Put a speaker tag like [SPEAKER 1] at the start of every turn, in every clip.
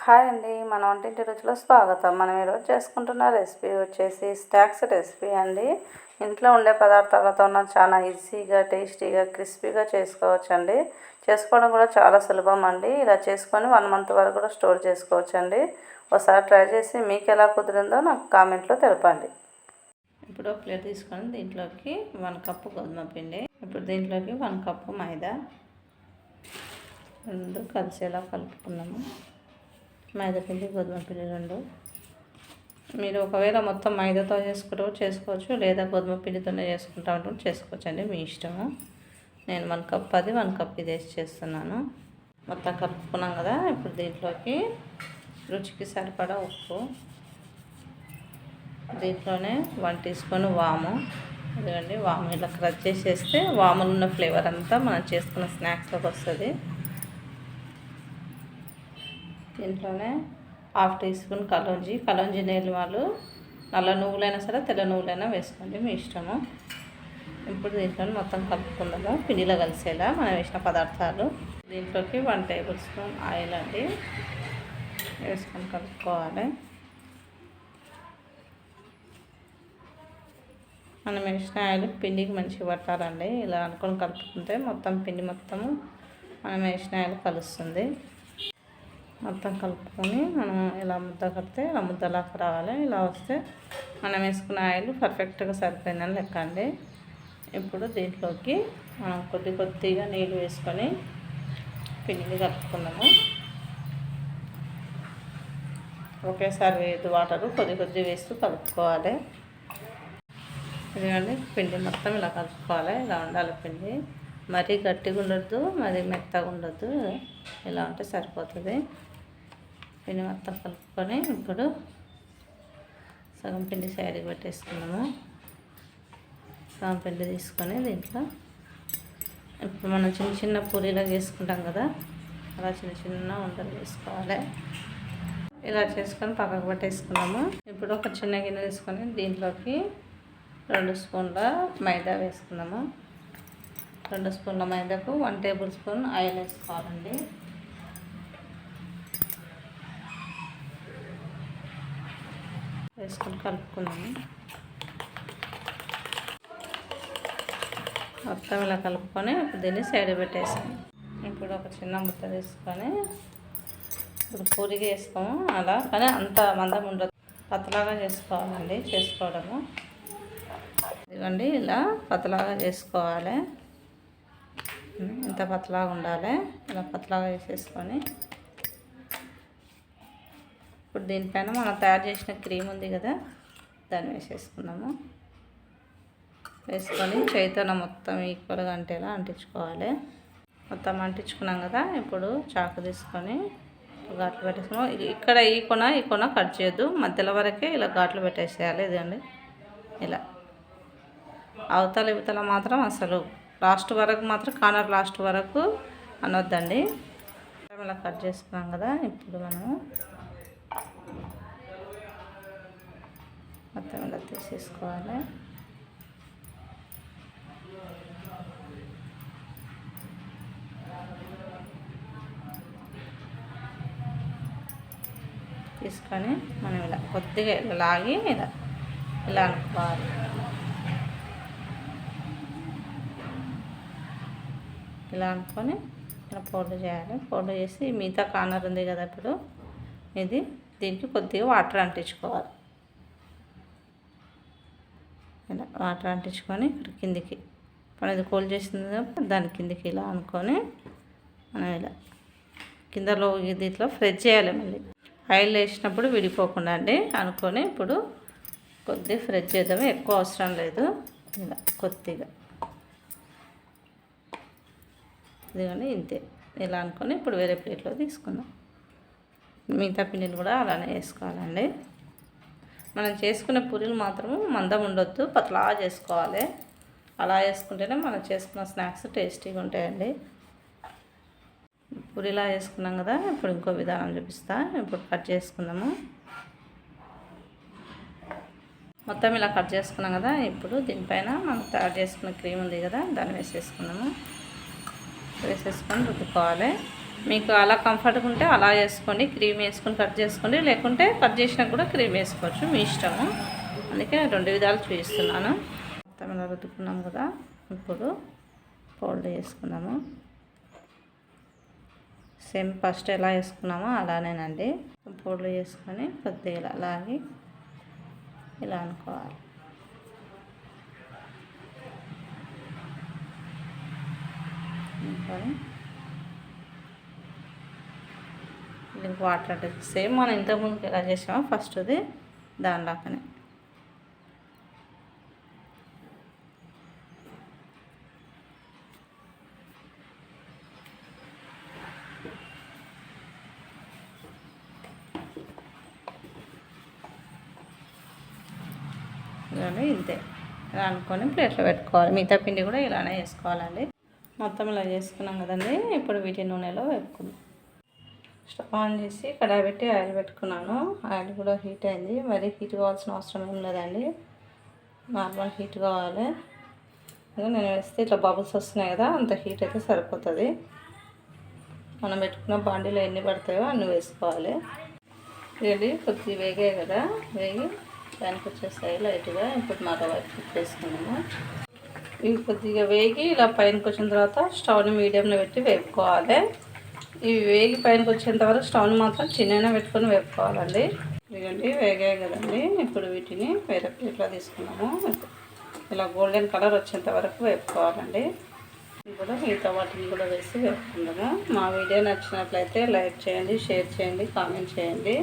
[SPEAKER 1] Hi అండి, మన వంటింటి రుచిలో స్వాగతం. మనం ఈరోజు చేసుకుంటున్న రెసిపీ వచ్చేసి స్నాక్స్ రెసిపీ అండి. ఇంట్లో ఉండే పదార్థాలతో చాలా ఈజీగా, టేస్టీగా, క్రిస్పీగా చేసుకోవచ్చండి. చేసుకోవడం కూడా చాలా సులభం అండి. ఇలా చేసుకొని 1 మంత్ వరకు కూడా స్టోర్ చేసుకోవచ్చండి. ఒకసారి ట్రై చేసి మీకు ఎలా కుదిరిందో నాకు కామెంట్లో తెలపండి. ఇప్పుడు ప్లేట్ తీసుకొని దీంట్లోకి 1 కప్పు గోధుమ పిండి, ఇప్పుడు దీంట్లోకి 1 కప్పు మైదా, రెండు కలిసేలా కలుపుకున్నాము. మైదా పిండి, గోధుమ పిండి రెండు. మీరు ఒకవేళ మొత్తం మైదాతో చేసుకోవచ్చు, లేదా గోధుమ పిండితోనే చేసుకుంటా చేసుకోవచ్చు అండి, మీ ఇష్టము. నేను 1 కప్ అది 1 కప్ ఇది వేసి చేస్తున్నాను. మొత్తం కలుపుకున్నాం కదా. ఇప్పుడు దీంట్లోకి రుచికి సరిపడా ఉప్పు, దీంట్లోనే 1 టీ స్పూన్ వాము. ఇదిగండి వాము ఇలా క్రష్ చేసేస్తే వాములో ఉన్న ఫ్లేవర్ అంతా మనం చేసుకున్న స్నాక్స్లోకి వస్తుంది. దీంట్లోనే 1/2 టీ స్పూన్ కలోంజీ నీళ్ళు వాళ్ళు నల్ల నువ్వులైనా సరే తెల్ల నువ్వులైనా వేసుకోండి, మీ ఇష్టము. ఇప్పుడు దీంట్లో మొత్తం కలుపుకుందాము, పిండిలో కలిసేలా మనం వేసిన పదార్థాలు. దీంట్లోకి 1 టేబుల్ స్పూన్ ఆయిల్ అండి వేసుకొని కలుపుకోవాలి. మనం వేసిన ఆయిల్ పిండికి మంచిగా పట్టాలండి. ఇలా అనుకొని కలుపుకుంటే మొత్తం పిండి మొత్తము మనం వేసిన ఆయిల్ కలుస్తుంది. మొత్తం కలుపుకొని మనం ఇలా ముద్ద కడితే ఇలా ముద్దలాగా రావాలి. ఇలా వస్తే మనం వేసుకున్న ఆయిల్ పర్ఫెక్ట్గా సరిపోయిందని లెక్క అండి. ఇప్పుడు దీంట్లోకి మనం కొద్దిగా నీళ్ళు వేసుకొని పిండిని కలుపుకున్నాము. ఒకేసారి వేయద్దు, వాటరు కొద్ది వేస్తూ కలుపుకోవాలి. ఇదిగండి పిండి మొత్తం ఇలా కలుపుకోవాలి. ఇలా ఉండాలి పిండి, మరీ గట్టిగా ఉండొద్దు, మరీ మెత్తగా ఉండొద్దు. ఇలా ఉంటే సరిపోతుంది. పిండి మొత్తం కలుపుకొని ఇప్పుడు సగం పిండి సైడ్కి పెట్టేసుకున్నాము. సగం పిండి తీసుకొని దీంట్లో ఇప్పుడు మనం చిన్న పూరీలాగా చేసుకుంటాం కదా, అలా చిన్న ఉండలు వేసుకోవాలి. ఇలా చేసుకొని పక్కకు పెట్టేసుకున్నాము. ఇప్పుడు ఒక చిన్న గిన్నె తీసుకొని దీంట్లోకి 2 స్పూన్ల మైదా వేసుకున్నాము. 2 స్పూన్ల మైదాకు 1 టేబుల్ స్పూన్ ఆయిల్ వేసుకోవాలండి. వేసుకొని కలుపుకున్నాము. మొత్తం ఇలా కలుపుకొని ఇప్పుడు దీన్ని సైడ్ పెట్టేసాము. ఇప్పుడు ఒక చిన్న ముద్ద తీసుకొని ఇప్పుడు పూరిగా వేసుకోము, అలా కానీ అంత మందం ఉండదు, పతలాగా చేసుకోవాలండి చేసుకోవడము. ఇదిగోండి ఇలా పతలాగా చేసుకోవాలి. ఇంత పతలాగా ఉండాలి. ఇలా పతలాగా వేసేసుకొని ఇప్పుడు దీనిపైన మనం తయారు చేసిన క్రీమ్ ఉంది కదా, దాన్ని వేసేసుకున్నాము. వేసుకొని చేతితో మొత్తం ఈక్వల్గా అంటేలా అంటించుకోవాలి. మొత్తం అంటించుకున్నాం కదా. ఇప్పుడు చాకు తీసుకొని ఘాట్లు పెట్టేసుకున్నాం. ఇక్కడ ఈ కొన కట్ చేయొద్దు, మధ్యలో వరకే ఇలా ఘాట్లు పెట్టేసేయాలి. ఇదండి ఇలా అవతల ఇవతల మాత్రం అసలు లాస్ట్ వరకు మాత్రం కార్నర్ లాస్ట్ వరకు అనొద్దండి. ఇలా కట్ చేసుకున్నాం కదా. ఇప్పుడు మనము మొత్తం ఇలా తీసేసుకోవాలి. తీసుకొని మనం ఇలా కొద్దిగా ఇలా లాగి ఇలా అనుకోవాలి. ఇలా అనుకొని ఇలా ఫోల్డ్ చేయాలి. ఫోల్డ్ చేసి మిగతా కార్నర్ ఉంది కదా, ఇప్పుడు దీనికి కొద్దిగా వాటర్ అంటించుకోవాలి. ఇలా వాటర్ అంటించుకొని ఇక్కడ కిందికి మనం ఇది కోల్డ్ చేసింది కదా, దాని కిందికి ఇలా అనుకొని మనం ఇలా కిందలో దీంట్లో ఫ్రెష్ చేయాలి. మళ్ళీ ఆయిల్ వేసినప్పుడు విడిపోకుండా అండి అనుకొని ఇప్పుడు కొద్దిగా ఫ్రెష్ చేద్దాము, ఎక్కువ అవసరం లేదు. ఇలా కొద్దిగా ఇదిగోండి ఇంతే. ఇలా అనుకొని ఇప్పుడు వేరే ప్లేట్లో తీసుకుందాం. మిగతా పిండిని కూడా అలానే వేసుకోవాలండి. మనం చేసుకునే పూరీలు మాత్రము మందం ఉండొద్దు, పతలా చేసుకోవాలి. అలా వేసుకుంటేనే మనం చేసుకున్న స్నాక్స్ టేస్టీగా ఉంటాయండి. పూరీలా వేసుకున్నాం కదా. ఇప్పుడు ఇంకో విధానం చూపిస్తా. ఇప్పుడు కట్ చేసుకుందాము. మొత్తం ఇలా కట్ చేసుకున్నాం కదా. ఇప్పుడు దీనిపైన మనం తయారు చేసుకున్న క్రీమ్ ఉంది కదా, దాన్ని వేసేసుకున్నాము. వేసేసుకొని రుద్దుకోవాలి. మీకు అలా కంఫర్ట్గా ఉంటే అలా వేసుకోండి, క్రీమ్ వేసుకొని కట్ చేసుకోండి, లేకుంటే కట్ చేసినా కూడా క్రీమ్ వేసుకోవచ్చు, మీ ఇష్టము. అందుకే నేను 2 విధాలు చూపిస్తున్నాను. మొత్తం ఇలా రుద్దుకున్నాం కదా, ఇప్పుడు ఫోల్డ్ చేసుకున్నాము. సేమ్ ఫస్ట్ ఎలా వేసుకున్నామో అలానేనండి. ఫోల్డ్ చేసుకొని కొద్దిగా ఇలా లాగి ఇలా అనుకోవాలి. అనుకొని దీనికి వాటర్ అంటే సేమ్ మనం ఇంతకుముందు ఎలా చేసామో ఫస్ట్ది దానిలాగానే. ఇలానే ఇంతే ఇలా అనుకొని ప్లేట్లో పెట్టుకోవాలి. మిగతా పిండి కూడా ఇలానే వేసుకోవాలండి. మొత్తం ఇలా చేసుకున్నాం కదండి. ఇప్పుడు వీటి నూనెలో వేపుకుందాం. స్టవ్ ఆన్ చేసి కడాయి పెట్టి ఆయిల్ పెట్టుకున్నాను. ఆయిల్ కూడా హీట్ అయింది. మరీ హీట్ కావాల్సిన అవసరం ఏం లేదండి, నార్మల్ హీట్ కావాలి. నేను వేస్తే ఇట్లా బబుల్స్ వస్తున్నాయి కదా, అంత హీట్ అయితే సరిపోతుంది. మనం పెట్టుకున్న బాండీలో ఎన్ని పడతాయో అన్ని వేసుకోవాలి. ఇది కొద్దిగా వేగాయి కదా, వేగి దానికి వచ్చేస్తాయి లైట్గా. ఇప్పుడు మరో వైపు వేసుకున్నాము. ఇవి కొద్దిగా వేగి ఇలా పైనకి వచ్చిన తర్వాత స్టవ్ని మీడియంలో పెట్టి వేపుకోవాలి. ఇవి వేగి పైనకి వచ్చేంత వరకు స్టవ్ని మాత్రం చిన్నగా పెట్టుకొని వేపుకోవాలండి. ఇదండి వేగాయి కదండి. ఇప్పుడు వీటిని వేరే ప్లేట్లో తీసుకున్నాము. ఇలా గోల్డెన్ కలర్ వచ్చేంత వరకు వేపుకోవాలండి. ఇప్పుడు మిగతా వాటిని కూడా వేసి వేపుకుందాము. మా వీడియో నచ్చినట్లయితే లైక్ చేయండి, షేర్ చేయండి, కామెంట్ చేయండి.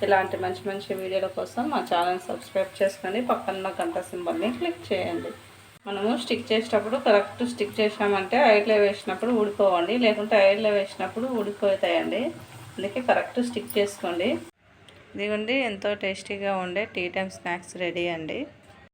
[SPEAKER 1] ఇలాంటి మంచి మంచి వీడియోల కోసం మా ఛానల్ సబ్స్క్రైబ్ చేసుకొని పక్కన గంట సింబల్ని క్లిక్ చేయండి. మనము స్టిక్ చేసేటప్పుడు కరెక్ట్ స్టిక్ చేసామంటే ఆయిల్లో వేసినప్పుడు ఊడిపోవండి, లేకుంటే ఆయిల్లో వేసినప్పుడు ఊడిపోతాయండి. అందుకే కరెక్ట్ స్టిక్ చేసుకోండి. ఇదిగోండి ఎంతో టేస్టీగా ఉండే టీ టైమ్ స్నాక్స్ రెడీ అండి.